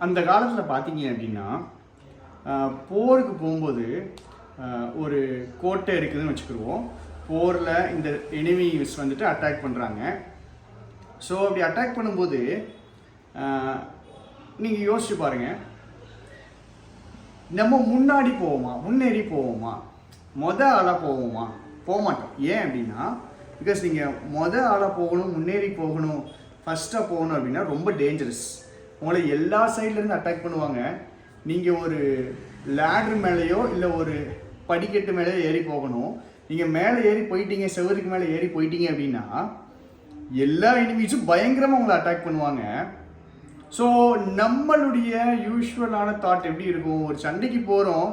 அந்த காலத்தில் பார்த்தீங்க அப்படின்னா போருக்கு போகும்போது ஒரு கோட்டை இருக்குதுன்னு வச்சுக்கிடுவோம். போரில் இந்த எனிமீஸ் வந்துட்டு அட்டாக் பண்ணுறாங்க. ஸோ அப்படி அட்டாக் பண்ணும்போது நீங்கள் யோசிச்சு பாருங்கள், நம்ம முன்னாடி போவோமா, முன்னேறி போவோமா, ஆளாக போவோமா? போக மாட்டோம். ஏன் அப்படின்னா, பிகாஸ் நீங்கள் ஆளாக போகணும், முன்னேறி போகணும், ஃபஸ்ட்டாக போகணும் அப்படின்னா ரொம்ப டேஞ்சரஸ். உங்களை எல்லா சைட்லேருந்து அட்டாக் பண்ணுவாங்க. நீங்கள் ஒரு லேட்ரு மேலேயோ இல்லை ஒரு படிக்கட்டு மேலேயோ ஏறி போகணும். நீங்கள் மேலே ஏறி போயிட்டீங்க, செவருக்கு மேலே ஏறி போயிட்டீங்க அப்படின்னா எல்லா எனிமீஸும் பயங்கரமாக உங்களை அட்டாக் பண்ணுவாங்க. ஸோ நம்மளுடைய யூஸ்வலான தாட் எப்படி இருக்கும்? ஒரு சண்டைக்கு போகிறோம்,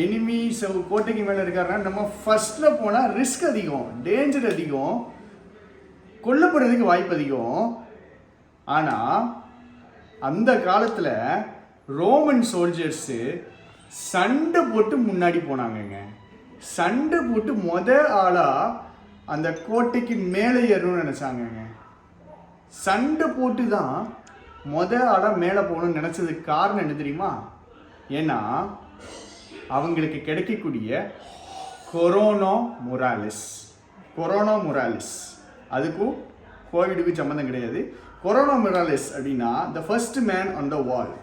எனிமி கோட்டைக்கு மேலே இருக்காருன்னா நம்ம ஃபஸ்ட்டில் போனால் ரிஸ்க் அதிகம், டேஞ்சர் அதிகம், கொல்லப்படுறதுக்கு வாய்ப்பு அதிகம். ஆனால் அந்த காலத்தில் ரோமன் சோல்ஜர்ஸு சண்டை போட்டு முன்னாடி போனாங்கங்க. சண்டை போட்டு ஆளாக அந்த கோட்டைக்கு மேலே ஏறணும்னு நினச்சாங்கங்க. சண்டை போட்டு தான் ஆளாக மேலே போகணும்னு நினச்சதுக்கு காரணம் என்ன தெரியுமா? ஏன்னா அவங்களுக்கு கிடைக்கக்கூடிய கொரோனா மொராலிஸ் அதுக்கும் கோவிடுக்கும் சம்மந்தம் கிடையாது. கொரோனா மொராலிஸ் அப்படின்னா the first man on the wall.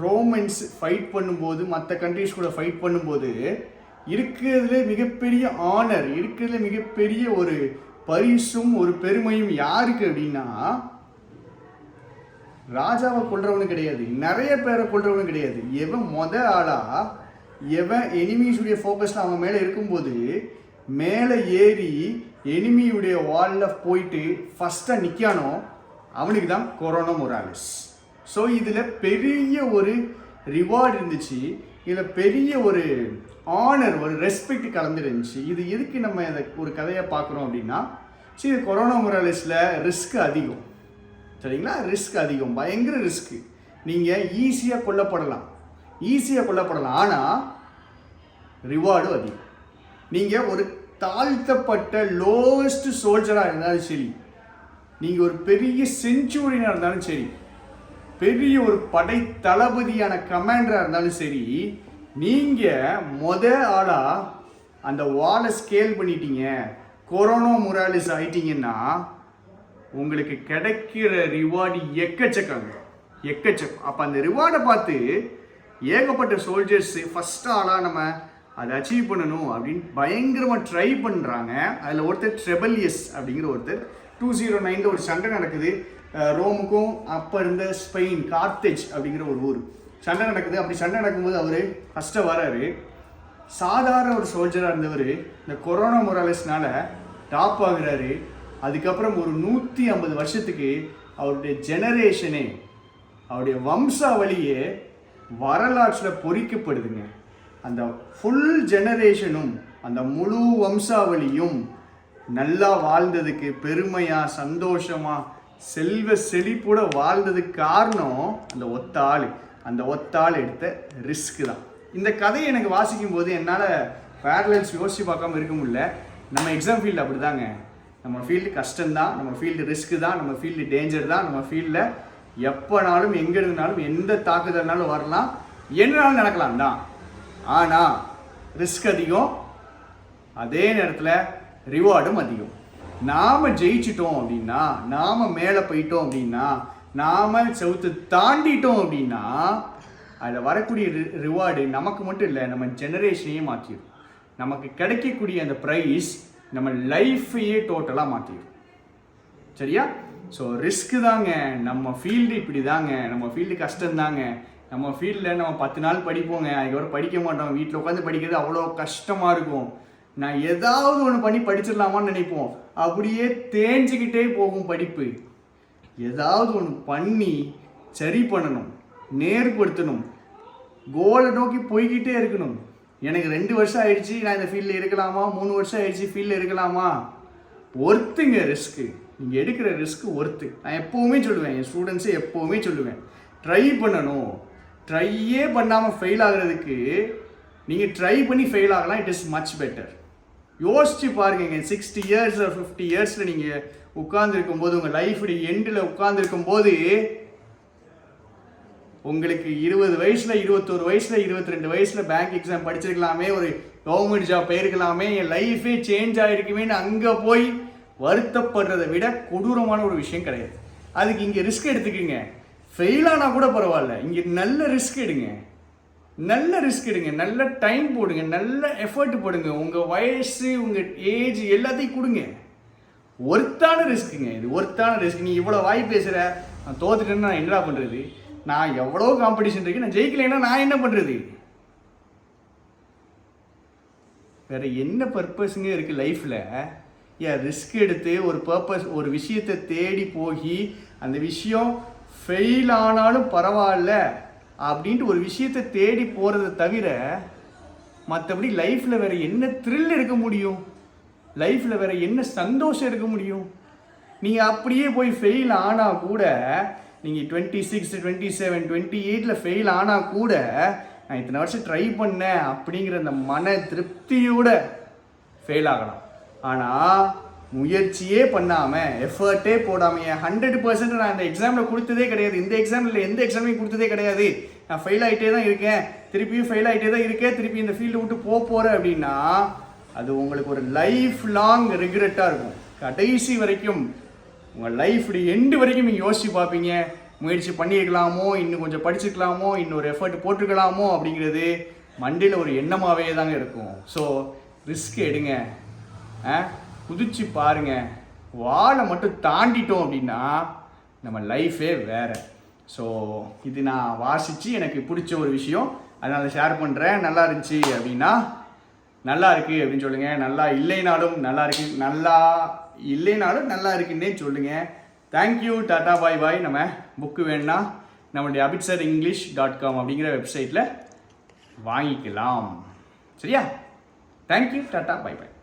Romans fight பண்ணும்போது, மற்ற கண்ட்ரிஸ் கூட ஃபைட் பண்ணும்போது இருக்கிறதுல மிகப்பெரிய ஆனர், இருக்கிறதுல மிகப்பெரிய ஒரு பரிசும் ஒரு பெருமையும் யாருக்கு அப்படின்னா, ராஜாவை கொல்றவனும் கிடையாது, நிறைய பேரை கொல்றவனும் கிடையாது. எவன் ஆளாக எவன் எனிமீஸுடைய ஃபோக்கஸில் அவன் மேலே இருக்கும்போது மேலே ஏறி எனிமியுடைய வாலில் போயிட்டு ஃபஸ்ட்டாக நிற்கானோ அவனுக்கு தான் கொரோனா மொராலிஸ். ஸோ இதில் பெரிய ஒரு ரிவார்டு இருந்துச்சு, இதில் பெரிய ஒரு ஆனர், ஒரு ரெஸ்பெக்ட் கலந்துருந்துச்சு. இது எதுக்கு நம்ம இதை ஒரு கதையை பார்க்குறோம் அப்படின்னா, சரி, இது கொரோனா மொராலிஸில் ரிஸ்க் அதிகம், சரிங்களா? ரிஸ்க் அதிகம், பயங்கர ரிஸ்க்கு. நீங்கள் ஈஸியாக கொல்லப்படலாம், ஆனால் ரிவார்டும் அதிகம். நீங்கள் ஒரு தாழ்த்தப்பட்ட லோவஸ்ட் சோல்ஜராக இருந்தாலும் சரி, நீங்கள் ஒரு பெரிய செஞ்சுரியனாக இருந்தாலும் சரி, பெரிய ஒரு படை தளபதியான கமாண்டராக இருந்தாலும் சரி, நீங்கள் ஆளாக அந்த வாலை ஸ்கேல் பண்ணிட்டீங்க, கொரோனா மொராலிஸ் ஆயிட்டீங்கன்னா உங்களுக்கு கிடைக்கிற ரிவார்டு எக்கச்சக்கம். அப்போ அந்த ரிவார்டை பார்த்து ஏகப்பட்ட சோல்ஜர்ஸ் ஃபஸ்ட் ஆளாக நம்ம அதை அச்சீவ் பண்ணணும் அப்படின்னு பயங்கரமாக ட்ரை பண்ணுறாங்க. அதில் ஒருத்தர் ட்ரெபலியஸ் அப்படிங்கிற ஒருத்தர் 209 ஒரு சண்டை நடக்குது. ரோமுக்கும் அப்போ இருந்த ஸ்பெயின், கார்த்தேஜ் அப்படிங்கிற ஒரு ஊர் சண்டை நடக்குது. அப்படி சண்டை நடக்கும்போது அவர் ஃபஸ்ட்டாக வராரு. சாதாரண ஒரு சோல்ஜராக இருந்தவர் இந்த கொரோனா மொராலிஸ்னால டாப் ஆகுறாரு. அதுக்கப்புறம் ஒரு 150 வருஷத்துக்கு அவருடைய ஜெனரேஷனே, அவருடைய வம்சாவளியே வரலாற்றில் பொறிக்கப்படுதுங்க. அந்த ஃபுல் ஜெனரேஷனும் அந்த முழு வம்சாவளியும் நல்லா வாழ்ந்ததுக்கு, பெருமையாக, சந்தோஷமாக, செல்வ செழிப்போட வாழ்ந்ததுக்கு காரணம் அந்த ஒத்த ஆள் எடுத்த ரிஸ்க்கு தான். இந்த கதையை எனக்கு வாசிக்கும் போது என்னால் பேரலல்ஸ் யோசிச்சு பார்க்காம இருக்க முடியல. நம்ம எக்ஸாம் ஃபீல்டு அப்படி தாங்க. நம்ம ஃபீல்டு கஷ்டம்தான், நம்ம ஃபீல்டு ரிஸ்க்கு தான், நம்ம ஃபீல்டு டேஞ்சர் தான். நம்ம ஃபீல்டில் எப்போனாலும் எங்கே இருந்தாலும் எந்த தாக்குதல்னாலும் வரலாம், என்னனாலும் நடக்கலாம் தான். ஆனால் ரிஸ்க் அதிகம், அதே நேரத்தில் ரிவார்டும் அதிகம். நாம் ஜெயிச்சிட்டோம் அப்படின்னா, நாம் மேலே போயிட்டோம் அப்படின்னா, நாம் செவுத்து தாண்டிட்டோம் அப்படின்னா அதில் வரக்கூடிய ரிவார்டு நமக்கு மட்டும் இல்லை, நம்ம ஜெனரேஷனையே மாற்றிடும். நமக்கு கிடைக்கக்கூடிய அந்த ப்ரைஸ் நம்ம லைஃப்பையே டோட்டலாக மாற்றிடும். சரியா? ஸோ ரிஸ்க்கு தாங்க. நம்ம ஃபீல்டு இப்படி தாங்க, நம்ம ஃபீல்டு கஷ்டம்தாங்க. நம்ம ஃபீல்டில் நம்ம 10 நாள் படிப்போங்க, அதுக்கப்புறம் படிக்க மாட்டோம். வீட்டில் உட்காந்து படிக்கிறது அவ்வளோ கஷ்டமாக இருக்கும். நான் ஏதாவது ஒன்று பண்ணி படிச்சிடலாமான்னு நினைப்போம். அப்படியே தேஞ்சிக்கிட்டே போகும் படிப்பு. ஏதாவது ஒன்று பண்ணி சரி பண்ணணும், நேர்படுத்தணும், கோலை நோக்கி போய்கிட்டே இருக்கணும். எனக்கு 2 வருஷம் ஆயிடுச்சு, நான் இந்த ஃபீல்டில் இருக்கலாமா, 3 வருஷம் ஆயிடுச்சு ஃபீல்டில் இருக்கலாமா? ஒர்த்துங்க ரிஸ்க்கு. நீங்கள் எடுக்கிற ரிஸ்க்கு ஒர்த்து. நான் எப்போவுமே சொல்லுவேன், என் ஸ்டூடெண்ட்ஸே எப்போவுமே சொல்லுவேன், ட்ரை பண்ணணும். ட்ரையே பண்ணாமல் ஃபெயில் ஆகிறதுக்கு நீங்கள் ட்ரை பண்ணி ஃபெயில் ஆகலாம். It is much better. யோசிச்சு பாருங்க, 60 இயர்ஸ் 50 இயர்ஸில் நீங்கள் உட்கார்ந்துருக்கும் போது, உங்கள் லைஃபுடைய எண்டில் உட்கார்ந்துருக்கும் போது, உங்களுக்கு 20 வயசுல, 21 வயசுல, 22 வயசுல பேங்க் எக்ஸாம் படிச்சிருக்கலாமே, ஒரு கவர்மெண்ட் ஜாப் போயிருக்கலாமே, என் லைஃபே சேஞ்ச் ஆகிருக்குமேன்னு அங்கே போய் வருத்தப்படுறதை விட கொடூரமான ஒரு விஷயம் கிடையாது. அதுக்கு இங்கே ரிஸ்க் எடுத்துக்கிங்க. ஃபெயில் ஆனால் கூட பரவாயில்ல, இங்கே நல்ல ரிஸ்க் எடுங்க, நல்ல டைம் போடுங்க, நல்ல எஃபர்ட் போடுங்க. உங்கள் வயசு, உங்கள் ஏஜ் எல்லாத்தையும் கொடுங்க. ஒர்த்தான ரிஸ்க்குங்க இது, ஒர்த்தான ரிஸ்க். நீ இவ்வளோ வாய் பேசுகிற, நான் தோத்துட்டேன்னு நான் என்னடா பண்ணுறது, நான் எவ்வளோ காம்படிஷன் இருக்கு, நான் ஜெயிக்கலைன்னா நான் என்ன பண்ணுறது, வேற என்ன பர்பஸுங்க இருக்குது லைஃப்பில்? ஏன் ரிஸ்க் எடுத்து ஒரு பர்பஸ், ஒரு விஷயத்தை தேடி போய் அந்த விஷயம் ஃபெயில் ஆனாலும் பரவாயில்ல அப்படின்ட்டு ஒரு விஷயத்தை தேடி போகிறத தவிர மற்றபடி லைஃப்பில் வேறு என்ன த்ரில் இருக்க முடியும்? லைஃப்பில் வேறு என்ன சந்தோஷம் இருக்க முடியும்? நீங்கள் அப்படியே போய் ஃபெயில் ஆனால் கூட, நீங்கள் 26, 27, 28 ஃபெயில் ஆனால் கூட, நான் இத்தனை வருஷம் ட்ரை பண்ணேன் அப்படிங்கிற அந்த மன திருப்தியோட ஃபெயில் ஆகலாம். ஆனால் முயற்சியே பண்ணாமல், எஃபர்ட்டே போடாமல், 100% நான் இந்த எக்ஸாமில் கொடுத்ததே கிடையாது, இந்த எக்ஸாமில் எந்த எக்ஸாமையும் கொடுத்ததே கிடையாது, நான் ஃபெயில் ஆகிட்டே தான் இருக்கேன், திருப்பியும் ஃபெயில் ஆகிட்டே தான் இருக்கேன், திருப்பி இந்த ஃபீல்டு விட்டு போகிறேன் அப்படின்னா, அது உங்களுக்கு ஒரு லைஃப் லாங் ரிக்ரெட்டாக இருக்கும். கடைசி வரைக்கும், உங்கள் லைஃபுடைய எண்டு வரைக்கும் நீங்கள் யோசிச்சு பார்ப்பீங்க, முயற்சி பண்ணியிருக்கலாமோ, இன்னும் கொஞ்சம் படிச்சுக்கலாமோ, இன்னொரு எஃபர்ட் போட்டுக்கலாமோ அப்படிங்கிறது மண்டையில் ஒரு எண்ணமாகவே தாங்க இருக்கும். ஸோ ரிஸ்க் எடுங்க, குதிச்சு பாருங்க. வாழை மட்டும் தாண்டிட்டோம் அப்படின்னா நம்ம லைஃபே வேறு. ஸோ இது நான் வாசித்து எனக்கு பிடிச்ச ஒரு விஷயம், அதனால் ஷேர் பண்ணுறேன். நல்லா இருந்துச்சு அப்படின்னா நல்லா இருக்குது அப்படின்னு சொல்லுங்கள், நல்லா இல்லைனாலும் நல்லா இருக்கு, நல்லா இல்லைனாலும் நல்லா இருக்குன்னே சொல்லுங்கள். தேங்க்யூ, டாட்டா, பாய் பாய். நம்ம புக்கு வேணுன்னா நம்மளுடைய abidsarenglish.com அப்படிங்கிற வெப்சைட்டில் வாங்கிக்கலாம். சரியா? தேங்க்யூ, டாட்டா, பாய் பாய்.